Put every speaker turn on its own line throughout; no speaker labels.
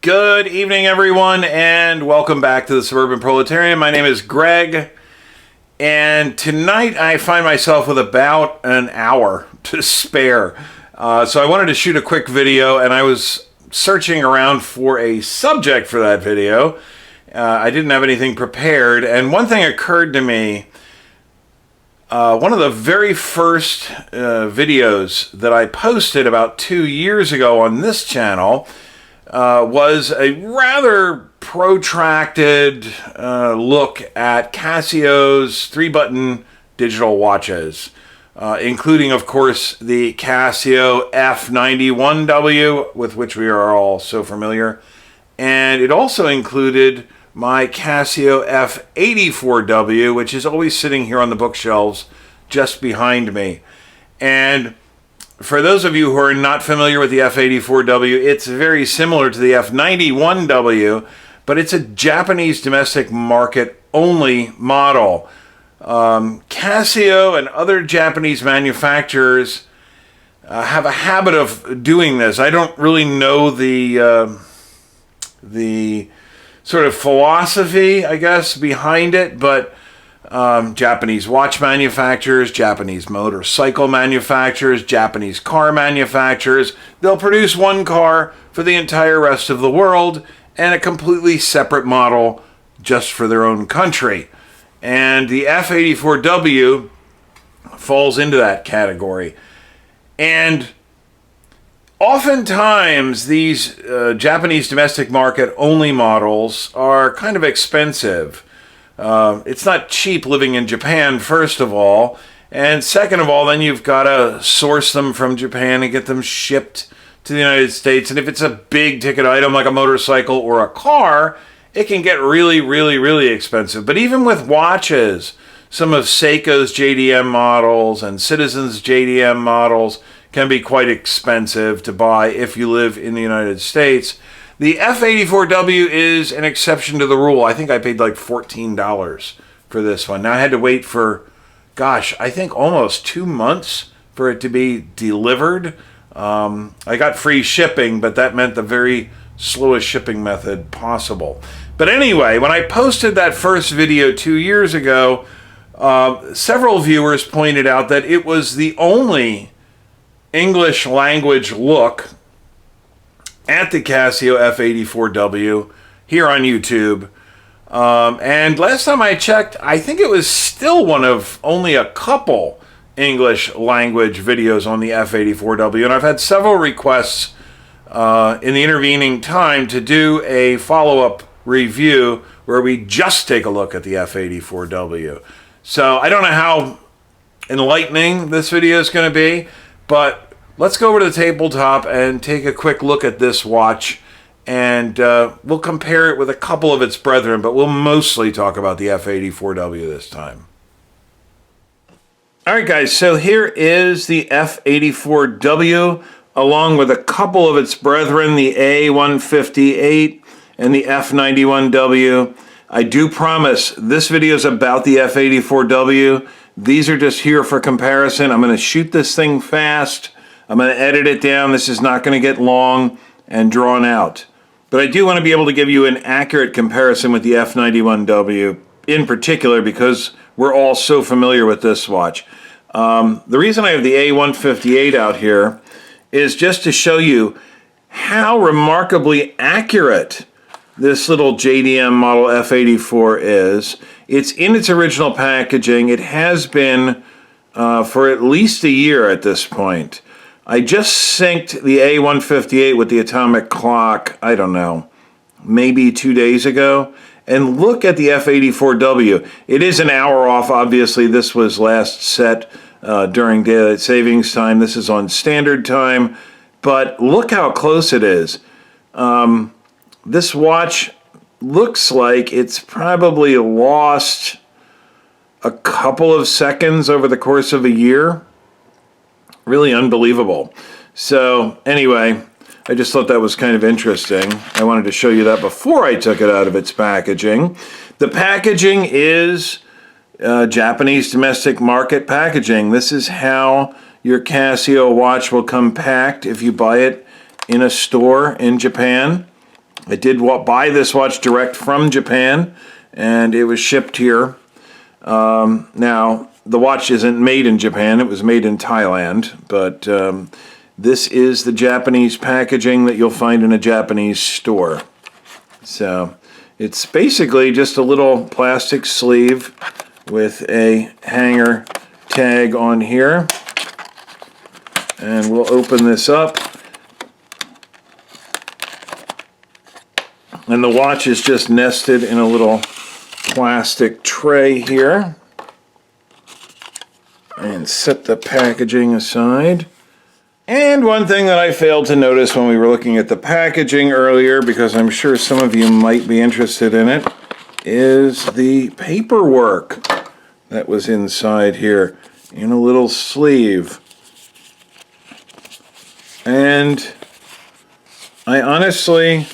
Good evening, everyone, and welcome back to the Suburban Proletarian. My name is Greg, and tonight I find myself with about an hour to spare. So I wanted to shoot a quick video, and I was searching around for a subject for that video. I didn't have anything prepared, and one thing occurred to me. One of the very first videos that I posted about 2 years ago on this channel was a rather protracted look at Casio's 3-button digital watches, including, of course, the Casio F-91W, with which we are all so familiar, and it also included my Casio F-84W, which is always sitting here on the bookshelves just behind me. And for those of you who are not familiar with the F-84W, it's very similar to the F-91W, but it's a Japanese domestic market only model. Casio and other Japanese manufacturers have a habit of doing this. I don't really know the sort of philosophy, I guess, behind it, but Japanese watch manufacturers, Japanese motorcycle manufacturers, Japanese car manufacturers, they'll produce one car for the entire rest of the world and a completely separate model just for their own country. And the F-84W falls into that category. And oftentimes these Japanese domestic market only models are kind of expensive. It's not cheap living in Japan, first of all, and second of all, then you've got to source them from Japan and get them shipped to the United States. And if it's a big ticket item like a motorcycle or a car, it can get really, really, really expensive. But even with watches, some of Seiko's JDM models and Citizen's JDM models can be quite expensive to buy if you live in the United States. The F-84W is an exception to the rule. I think I paid like $14 for this one. Now I had to wait for, I think almost 2 months for it to be delivered. I got free shipping, but that meant the very slowest shipping method possible. But anyway, when I posted that first video 2 years ago, several viewers pointed out that it was the only English language look at the Casio F-84W here on YouTube. And last time I checked, I think it was still one of only a couple English language videos on the F-84W. And I've had several requests in the intervening time to do a follow-up review where we just take a look at the F-84W. So I don't know how enlightening this video is going to be, but let's go over to the tabletop and take a quick look at this watch, and we'll compare it with a couple of its brethren, but we'll mostly talk about the F-84W this time. All right, guys, so here is the F-84W, along with a couple of its brethren, the A-158 and the F-91W. I do promise this video is about the F-84W. These are just here for comparison. I'm going to shoot this thing fast. I'm going to edit it down. This is not going to get long and drawn out. But I do want to be able to give you an accurate comparison with the F-91W in particular because we're all so familiar with this watch. The reason I have the A-158 out here is just to show you how remarkably accurate this little JDM model F-84 is. It's in its original packaging. It has been for at least a year at this point. I just synced the A-158 with the atomic clock, I don't know, maybe 2 days ago. And look at the F-84W. It is an hour off, obviously. This was last set during daylight savings time. This is on standard time. But look how close it is. This watch looks like it's probably lost a couple of seconds over the course of a year. Really unbelievable. So anyway, I just thought that was kind of interesting. I wanted to show you that before I took it out of its packaging. The packaging is Japanese domestic market packaging. This is how your Casio watch will come packed if you buy it in a store in Japan. I did buy this watch direct from Japan, and it was shipped here. Now, the watch isn't made in Japan, it was made in Thailand, but this is the Japanese packaging that you'll find in a Japanese store. So, it's basically just a little plastic sleeve with a hanger tag on here. And we'll open this up. And the watch is just nested in a little plastic tray here. And set the packaging aside. And one thing that I failed to notice when we were looking at the packaging earlier, because I'm sure some of you might be interested in it, is the paperwork that was inside here in a little sleeve. And I honestly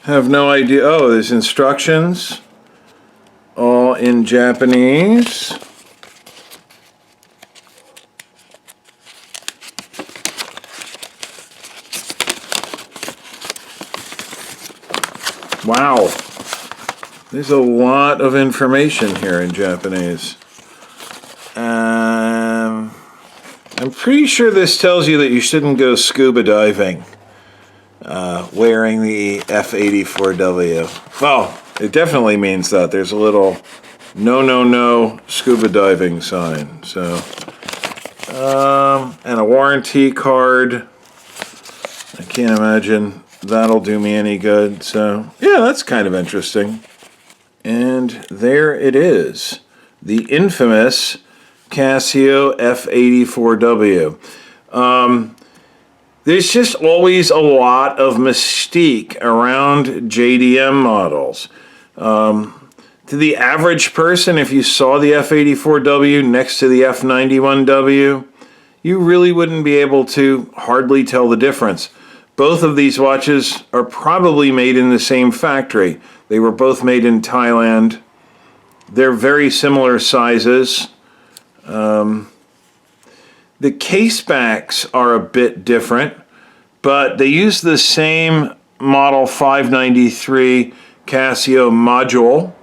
have no idea. Oh, there's instructions, all in Japanese. Wow, there's a lot of information here in Japanese. I'm pretty sure this tells you that you shouldn't go scuba diving wearing the F-84W. Well, it definitely means that. There's a little no scuba diving sign. So, and a warranty card. I can't imagine that'll do me any good. So, yeah, that's kind of interesting. And there it is. The infamous Casio F-84W. There's just always a lot of mystique around JDM models. To the average person, if you saw the F-84W next to the F-91W, you really wouldn't be able to hardly tell the difference. Both of these watches are probably made in the same factory. They were both made in Thailand. They're very similar sizes. The case backs are a bit different, but they use the same model 593 Casio module,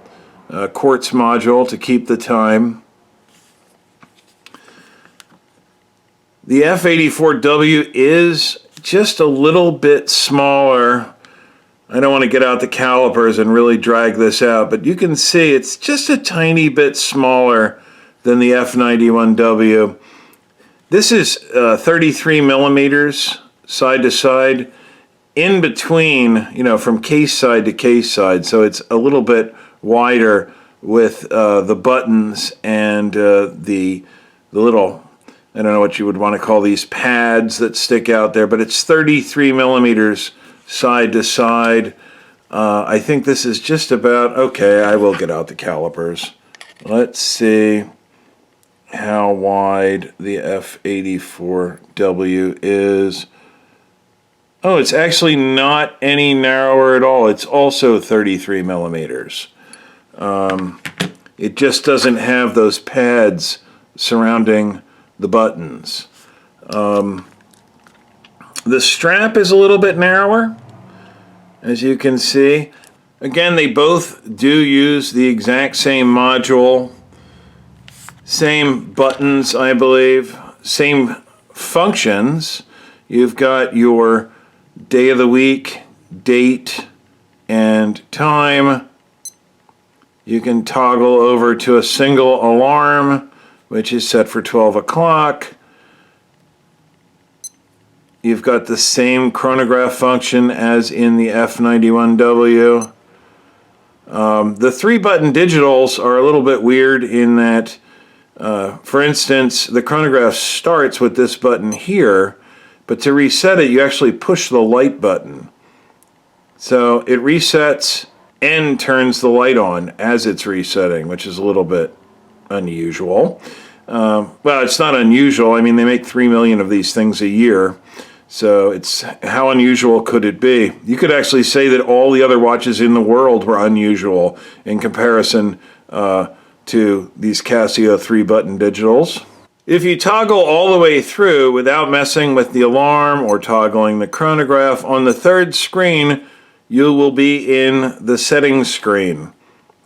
quartz module to keep the time. The F-84W is just a little bit smaller. I don't want to get out the calipers and really drag this out, but you can see it's just a tiny bit smaller than the F-91W. This is 33 millimeters side to side, in between, you know, from case side to case side, so it's a little bit wider with the buttons and the little, I don't know what you would want to call these pads that stick out there, but it's 33 millimeters side to side. I think this is just about, okay, I will get out the calipers. Let's see how wide the F-84W is. Oh, it's actually not any narrower at all. It's also 33 millimeters. It just doesn't have those pads surrounding the buttons. The strap is a little bit narrower, as you can see. Again, they both do use the exact same module, same buttons, I believe, same functions. You've got your day of the week, date, and time. You can toggle over to a single alarm, which is set for 12 o'clock. You've got the same chronograph function as in the F-91W. The 3-button digitals are a little bit weird in that, for instance, the chronograph starts with this button here, but to reset it, you actually push the light button. So it resets and turns the light on as it's resetting, which is a little bit unusual. Well, it's not unusual. I mean, they make 3 million of these things a year. So it's, how unusual could it be? You could actually say that all the other watches in the world were unusual in comparison to these Casio 3-button digitals. If you toggle all the way through without messing with the alarm or toggling the chronograph, on the third screen, you will be in the settings screen.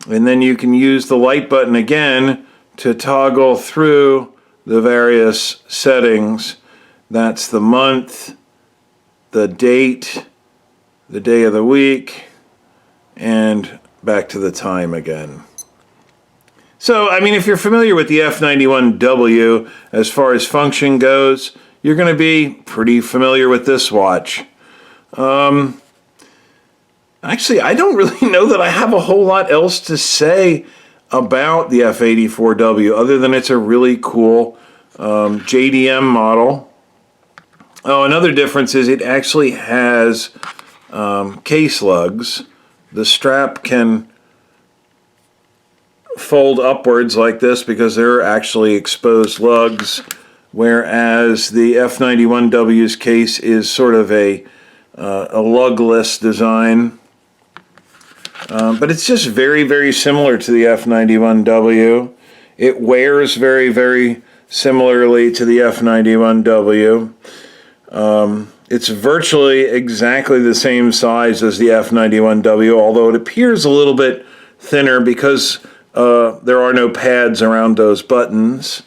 And then you can use the light button again to toggle through the various settings. That's the month, the date, the day of the week, and back to the time again. So, I mean, if you're familiar with the F-91W as far as function goes, you're going to be pretty familiar with this watch. Actually, I don't really know that I have a whole lot else to say about the F-84W other than it's a really cool JDM model. Oh, another difference is it actually has case lugs. The strap can fold upwards like this because there are actually exposed lugs, whereas the F-91W's case is sort of a lugless design. But it's just very, very similar to the F-91W. It wears very, very similarly to the F-91W. It's virtually exactly the same size as the F-91W, although it appears a little bit thinner because there are no pads around those buttons.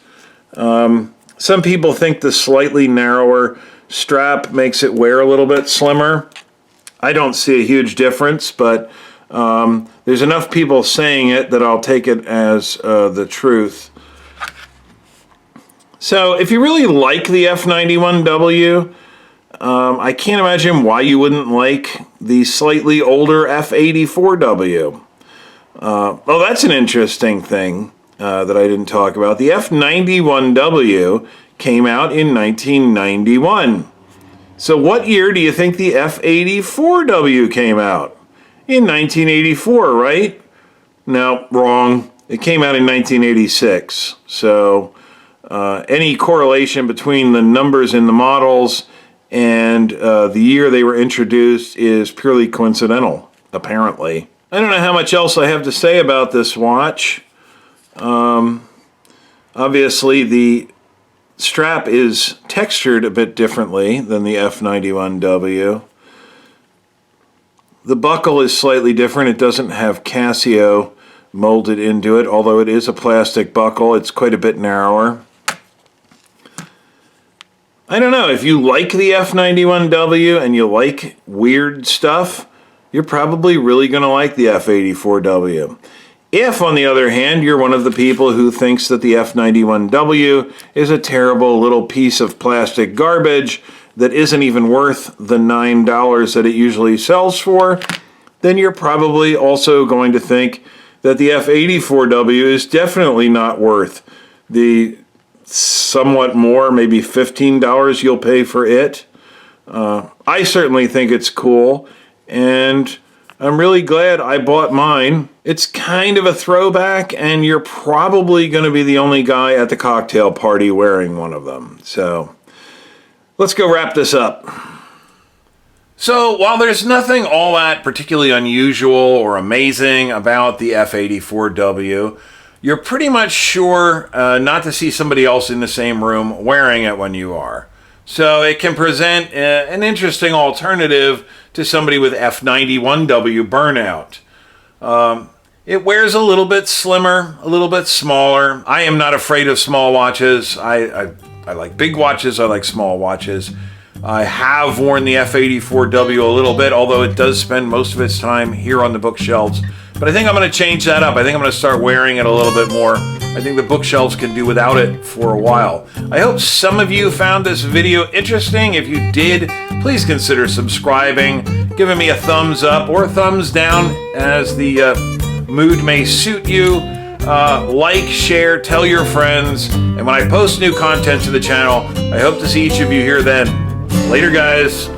Some people think the slightly narrower strap makes it wear a little bit slimmer. I don't see a huge difference, but there's enough people saying it that I'll take it as the truth. So if you really like the F-91W, I can't imagine why you wouldn't like the slightly older F-84W. Well, that's an interesting thing that I didn't talk about. The F-91W came out in 1991. So what year do you think the F-84W came out? In 1984, right? No, wrong. It came out in 1986. So any correlation between the numbers in the models and the year they were introduced is purely coincidental, apparently. I don't know how much else I have to say about this watch. Obviously, the strap is textured a bit differently than the F-91W. The buckle is slightly different. It doesn't have Casio molded into it, although it is a plastic buckle. It's quite a bit narrower. I don't know, if you like the F-91W and you like weird stuff, you're probably really going to like the F-84W. If, on the other hand, you're one of the people who thinks that the F-91W is a terrible little piece of plastic garbage that isn't even worth the $9 that it usually sells for, then you're probably also going to think that the F-84W is definitely not worth the somewhat more, maybe $15 you'll pay for it. I certainly think it's cool, and I'm really glad I bought mine. It's kind of a throwback, and you're probably going to be the only guy at the cocktail party wearing one of them. So let's go wrap this up. So while there's nothing all that particularly unusual or amazing about the F-84W, you're pretty much sure not to see somebody else in the same room wearing it when you are. So it can present an interesting alternative to somebody with F-91W burnout. It wears a little bit slimmer, a little bit smaller. I am not afraid of small watches. I like big watches, I like small watches. I have worn the F-84W a little bit, although it does spend most of its time here on the bookshelves. But I think I'm going to change that up. I think I'm going to start wearing it a little bit more. I think the bookshelves can do without it for a while. I hope some of you found this video interesting. If you did, please consider subscribing, giving me a thumbs up or a thumbs down as the mood may suit you. Like, share, tell your friends. And when I post new content to the channel, I hope to see each of you here then. Later, guys.